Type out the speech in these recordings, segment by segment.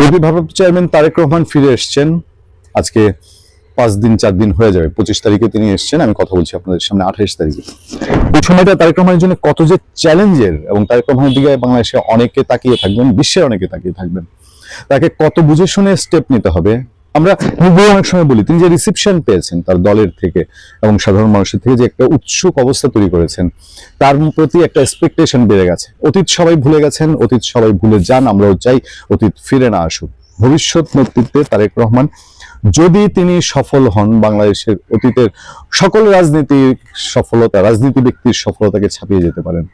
BNP ভারপ্রাপ্ত chairman Tarique Rahman ফিরে এসেছেন। আজকে 4 দিন হয়ে যাবে। 25 তারিখে তিনি এসেছেন, আমি কথা বলছি আপনাদের সামনে 28 তারিখে। এই সময়টা তারেক রহমানের জন্য কত যে চ্যালেঞ্জের, এবং তারেক রহমানের দিকে বাংলাদেশে অনেকে তাকিয়ে থাকবেন, বিশ্বের অনেকে তাকিয়ে থাকবেন। তাকে কত বুঝে শুনে স্টেপ নিতে হবে। আমরা অনেক সময় বলি, তিনি যে রিসিপশন পেয়েছেন তার দলের থেকে এবং সাধারণ মানুষের থেকে, যে একটা উৎসুক অবস্থা তৈরি করেছেন, তার প্রতি একটা এক্সপেকটেশন বেড়ে গেছে। অতীত সবাই ভুলে গেছেন, অতীত সবাই ভুলে যান, আমরাও চাই অতীত ফিরে না আসুক। ভবিষ্যৎ নেতৃত্বে তারেক রহমান যদি তিনি সফল হন, বাংলাদেশের অতীতের সকল রাজনীতির সফলতা, রাজনীতি ব্যক্তির সফলতাকে ছাপিয়ে যেতে পারেন।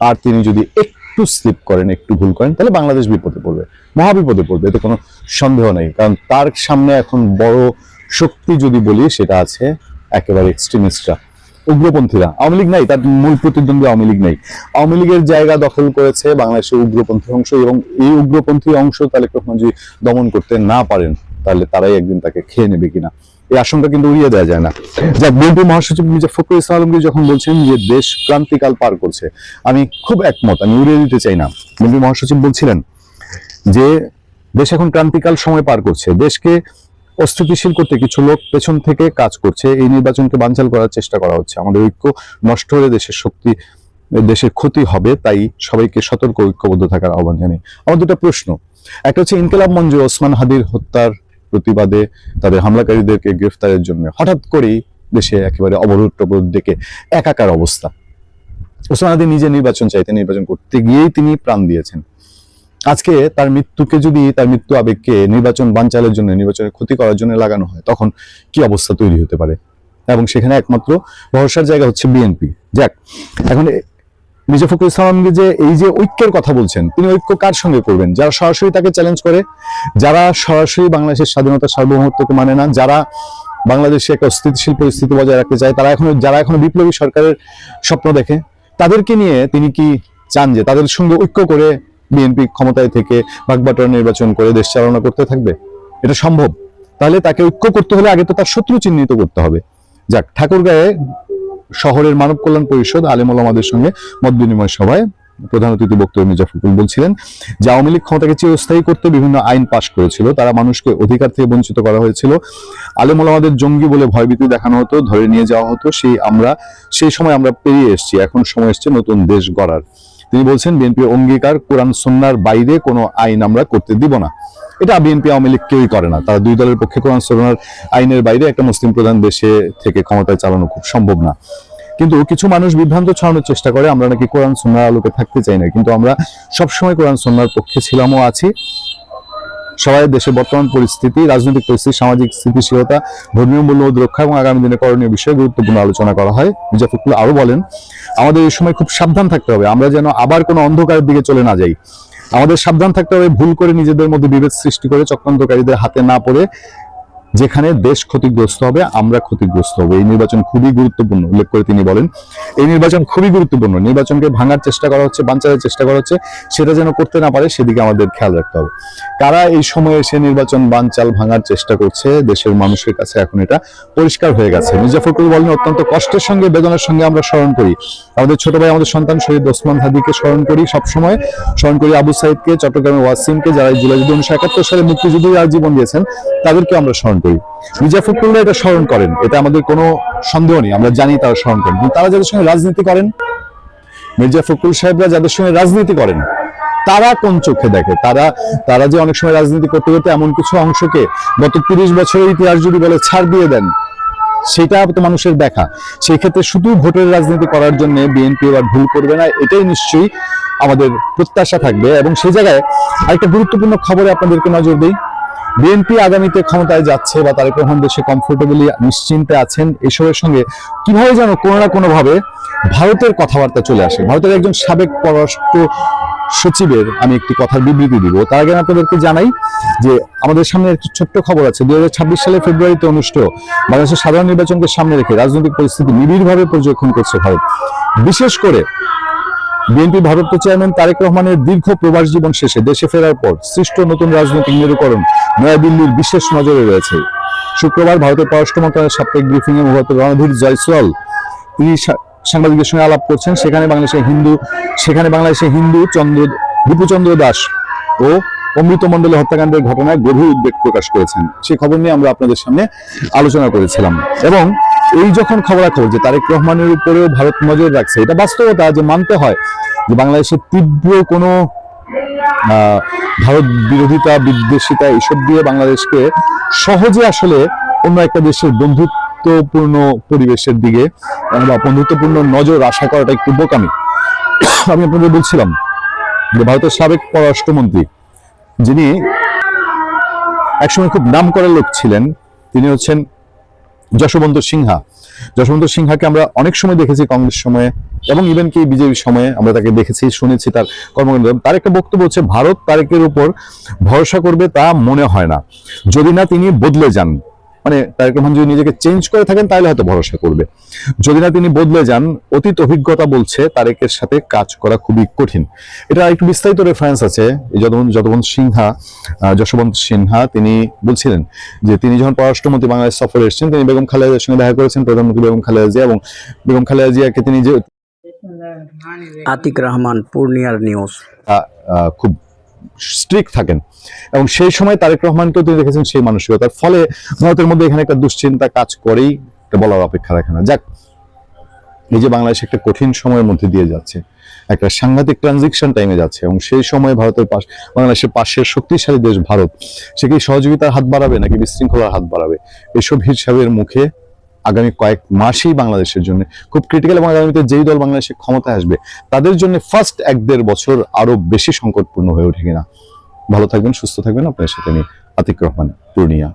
আর তিনি যদি একটু স্লিপ করেন, একটু ভুল করেন, তাহলে বাংলাদেশ বিপদে পড়বে, মহাবিপদে পড়বে, এতে কোনো সন্দেহ নেই। কারণ তার সামনে এখন বড় শক্তি যদি বলি, সেটা আছে একেবারে এক্সট্রিমিস্টরা, উগ্রপন্থীরা। আওয়ামী লীগ নাই, তার মূল প্রতিদ্বন্দ্বী আওয়ামী লীগ নাই। আওয়ামী লীগের জায়গা দখল করেছে বাংলাদেশের উগ্রপন্থী অংশ, এবং এই উগ্রপন্থী অংশ তারেক রহমান যদি দমন করতে না পারেন, তাহলে তারাই একদিন তাকে খেয়ে নেবে কিনা, এই আশঙ্কা কিন্তু উড়িয়ে দেওয়া যায় না। যা বিএনপি মহাসচিব মির্জা ফখরুল ইসলাম আলমগীর যখন বলছেন যে দেশ ক্রান্তিকাল পার করছে, আমি খুব একমত, আমি উড়িয়ে দিতে চাই না। বিএনপি মহাসচিব বলছিলেন যে দেশ এখন ক্রান্তিকাল সময় পার করছে, দেশকে অস্থিতিশীল করতে কিছু লোক পেছন থেকে কাজ করছে, এই নির্বাচনকে বানচাল করার চেষ্টা করা হচ্ছে। আমাদের ঐক্য নষ্ট হলে দেশের শক্তি, দেশের ক্ষতি হবে, তাই সবাইকে সতর্ক, ঐক্যবদ্ধ থাকার আহ্বান জানাই। আমার দুটো প্রশ্ন, একটা হচ্ছে ইনকিলাব মঞ্চ ওসমান হাদির হত্যার প্রতিবাদে তাদের হামলাকারীদেরকে গ্রেফতারের জন্য হঠাৎ করেই দেশে একেবারে অবরোধ ডেকে একাকার অবস্থা। ওসমান হাদি নিজে নির্বাচন চাইতেন, নির্বাচন করতে গিয়েই তিনি প্রাণ দিয়েছেন। আজকে তার মৃত্যুকে যদি, তার মৃত্যু আবেগকে নির্বাচন বানচালের জন্য, নির্বাচনের ক্ষতি করার জন্য লাগানো হয়, তখন কি অবস্থা তৈরি হতে পারে? এবং সেখানে একমাত্র ভরসার জায়গা হচ্ছে বিএনপি। যাক, এখন মির্জা ফখরুল ইসলাম আলমগীর যে এই যে ঐক্যের কথা বলছেন, তিনি ঐক্য কার সঙ্গে করবেন? যারা সরাসরি তাকে চ্যালেঞ্জ করে, যারা সরাসরি বাংলাদেশের স্বাধীনতা সার্বভৌমত্বকে মানে না, যারা বাংলাদেশে একটা অস্থিতিশীল পরিস্থিতি বজায় রাখতে চায়, যারা এখনো বিপ্লবী সরকারের স্বপ্ন দেখে, তাদেরকে নিয়ে তিনি কি চান যে তাদের সঙ্গে ঐক্য করে বিএনপি ক্ষমতায় থেকে ভাগবাটোয়ারা নির্বাচন করে দেশ চালনা করতে থাকবে? এটা সম্ভব? তাহলে তাকে ঐক্য করতে হলে আগে তো তার শত্রু চিহ্নিত করতে হবে। যাক, ঠাকুরগাঁয়ে শহরের মানব কল্যাণ পরিষদ আলেম ওলামাদের সঙ্গে মত বিনিময় সভায় প্রধান অতিথি বক্তব্য মির্জা ফখরুল বলছিলেন যে আওয়ামী লীগ ক্ষমতাকে চিরস্থায়ী করতে বিভিন্ন আইন পাশ করেছিল, তারা মানুষকে অধিকার থেকে বঞ্চিত করা হয়েছিল, আলেম ওলামাদের জঙ্গি বলে ভয়ভীতি দেখানো হতো, ধরে নিয়ে যাওয়া হতো, সেই সময় আমরা পেরিয়ে এসেছি, এখন সময় এসছে নতুন দেশ গড়ার। তিনি বলছেন বিএনপির অঙ্গীকার, কোরআন সুন্নাহর বাইরে কোনো আইন আমরা করতে দিব না। এটা বিএনপি আওয়ামী লীগ কেউই করে না। তারা দুই দলের পক্ষে কোরআন সুন্নাহর আইনের বাইরে একটা মুসলিম প্রধান দেশে থেকে ক্ষমতায় চালানো খুব সম্ভব না। কিন্তু কিছু মানুষ বিভ্রান্ত ছড়ানোর চেষ্টা করে আমরা নাকি কোরআন সুন্নাহর আলোকে থাকতে চাই না, কিন্তু আমরা সবসময় কোরআন সুন্নাহর পক্ষে ছিলামও আছি। সবাই দেশের বর্তমান পরিস্থিতি, রাজনৈতিক পরিস্থিতি, সামাজিক স্থিতিশীলতা, ধর্মীয় মূল্যবোধ রক্ষা এবং আগামী দিনে করণীয় বিষয়ে গুরুত্বপূর্ণ আলোচনা করা হয়। মির্জা ফখরুল আরো বলেন, আমাদের এই সময় খুব সাবধান থাকতে হবে, আমরা যেন আবার কোনো অন্ধকারের দিকে চলে না যাই। আমাদের সাবধান থাকতে হবে ভুল করে নিজেদের মধ্যে বিভেদ সৃষ্টি করে চক্রান্তকারীদের হাতে না পড়ে, যেখানে দেশ ক্ষতিগ্রস্ত হবে, আমরা ক্ষতিগ্রস্ত হবে। এই নির্বাচন খুবই গুরুত্বপূর্ণ উল্লেখ করে তিনি বলেন, এই নির্বাচন খুবই গুরুত্বপূর্ণ, নির্বাচনকে ভাঙার চেষ্টা করা হচ্ছে, বানচালের চেষ্টা করা হচ্ছে, সেটা যেন করতে না পারে সেদিকে আমাদের খেয়াল রাখতে হবে। কারা এই সময়ে এসে নির্বাচন বানচাল ভাঙার চেষ্টা করছে, দেশের মানুষের কাছে এখন এটা পরিষ্কার হয়ে গেছে। মির্জা ফখরুল বলেন, অত্যন্ত কষ্টের সঙ্গে, বেদনার সঙ্গে আমরা স্মরণ করি আমাদের ছোট ভাই, আমাদের সন্তান শহীদ ওসমান হাদিকে স্মরণ করি, সবসময় স্মরণ করি আবু সাইদকে, চট্টগ্রামের ওয়াসিমকে, যারা জুলাই 1971 সালে মুক্তিযুদ্ধে জীবন দিয়েছেন, তাদেরকে আমরা স্মরণ করি। মির্জা ফখরুল এটা স্মরণ করেন, এটা আমাদের কোনো সন্দেহ নেই, আমরা জানি তারা স্মরণ করেন। কিন্তু তারা যাদের সঙ্গে রাজনীতি করেন, মির্জা ফখরুল সাহেবরা যাদের সঙ্গে রাজনীতি করেন, তারা কোন চোখে দেখে? তারা যে অনেক সময় রাজনীতি করতে করতে এমন কিছু অংশকে গত 30 বছরের ইতিহাস যদি বলে ছাড় দিয়ে দেন, সেটা তো মানুষের দেখা। সেই ক্ষেত্রে শুধু ভোটের রাজনীতি করার জন্য বিএনপি এবার ভুল করবে না, এটাই নিশ্চয়ই আমাদের প্রত্যাশা থাকবে। এবং সেই জায়গায় আরেকটা গুরুত্বপূর্ণ খবরে আপনাদেরকে নজর দিই, বিএনপি আগামীতে ক্ষমতায় যাচ্ছে বা তারেক রহমান দেশে কমফোর্টেবলি নিশ্চিন্তে আছেন, এসবের সঙ্গে কিভাবে যেন কোনো না কোনো ভাবে ভারতের কথাবার্তা চলে আসে। ভারতের একজন সাবেক পররাষ্ট্র সচিবের আমি একটি কথার বিবৃতি দিব, তার আগে আপনাদেরকে জানাই যে আমাদের সামনে একটি ছোট্ট খবর আছে। 2026 সালের ফেব্রুয়ারিতে অনুষ্ঠেয় বাংলাদেশের সাধারণ নির্বাচনকে সামনে রেখে রাজনৈতিক পরিস্থিতি নিবিড়ভাবে পর্যবেক্ষণ করছে ভারত। বিশেষ করে বিএনপি ভারপ্রাপ্ত চেয়ারম্যান তারেক রহমানের দীর্ঘ প্রবাস জীবন শেষে দেশে ফেরার পর সৃষ্ট নতুন রাজনৈতিক মেরুকরণ নয়াদিল্লির বিশেষ নজরে রয়েছে। শুক্রবার ভারতের পররাষ্ট্র মন্ত্রণালয়ের সাপ্তাহিক ব্রিফিং এ ভারতের রণধীর জয়সওয়াল তিনি সাংবাদিকদের সঙ্গে আলাপ করছেন। সেখানে বাংলাদেশের হিন্দু দীপুচন্দ্র দাস ও অমৃত মণ্ডলের হত্যাকাণ্ডের ঘটনায় গভীর উদ্বেগ প্রকাশ করেছেন। সেই খবর নিয়ে আমরা আপনাদের সামনে আলোচনা করেছিলাম। এবং এই যখন খবরাখবর যে তারেক রহমানের উপরেও ভারত নজর রাখছে, এটা বাস্তবতা যে মানতে হয় যে বাংলাদেশের তীব্র কোনো ভারত বিরোধিতা বিদ্বেষিতা এসব দিয়ে বাংলাদেশকে সহজে আসলে অন্য একটা দেশের বন্ধুত্বপূর্ণ পরিবেশের দিকে বা বন্ধুত্বপূর্ণ নজর আশা করাটা একটু বোকামি। আমি আপনাদের বলছিলাম যে ভারতের সাবেক পররাষ্ট্রমন্ত্রী, যিনি একসময় খুব নাম করা লোক ছিলেন, তিনি হচ্ছেন যশবন্ত সিনহা। যশবন্ত সিনহাকে আমরা অনেক সময় দেখেছি কংগ্রেস সময়ে এবং ইভেন কি বিজেপি সময়ে আমরা তাকে দেখেছি, শুনেছি তার কর্মকাণ্ড। তার একটা বক্তব্য হচ্ছে ভারত তারেকের উপর ভরসা করবে তা মনে হয় না, যদি না তিনি বদলে যান। মানে তারেক রহমান যদি নিজেকে চেঞ্জ করে থাকেন তাহলে হয়তো ভরসা করবে, যদি না তিনি বদলে যান। অতীত অভিজ্ঞতা বলছে তারেকের সাথে কাজ করা খুবই কঠিন। এটা একটু বিস্তারিত রেফারেন্স আছে। যশবন্ত সিনহা তিনি বলছিলেন যে তিনি যখন পররাষ্ট্রমন্ত্রী বাংলাদেশ সফরে এসেছেন, তিনি বেগম খালেদার সঙ্গে দেখা করেছেন, প্রধানমন্ত্রী বেগম খালেদা জিয়া, এবং বেগম খালেদা জিয়াকে তিনি যে আতিক রহমান, পূর্ণিয়ার নিউজ, খুব স্ট্রিক্ট থাকেন এবং সেই সময় তারেক রহমানকেও তিনি দেখেছেন সেই মানসিকতার ফলে ভারতের মধ্যে এখানে একটা দুশ্চিন্তা কাজ করেই, এটা বলার অপেক্ষা রাখে না। যাক, এই যে বাংলাদেশ একটা কঠিন সময়ের মধ্যে দিয়ে যাচ্ছে, একটা সাংঘাতিক ট্রানজিকশন টাইমে যাচ্ছে, এবং সেই সময় বাংলাদেশের পাশের শক্তিশালী দেশ ভারত, সে কি সহযোগিতার হাত বাড়াবে নাকি বিশৃঙ্খলার হাত বাড়াবে, এসব হিসাবের মুখে আগামী কয়েক মাসই বাংলাদেশের জন্য খুব ক্রিটিক্যাল, এবং আগামীতে যেই দল বাংলাদেশে ক্ষমতায় আসবে তাদের জন্য ফার্স্ট 1-1.5 বছর আরো বেশি সংকটপূর্ণ হয়ে ওঠে কিনা। ভালো থাকবেন, সুস্থ থাকবেন। আপনার সাথে আমি আতিক রহমান, পূর্ণিয়া।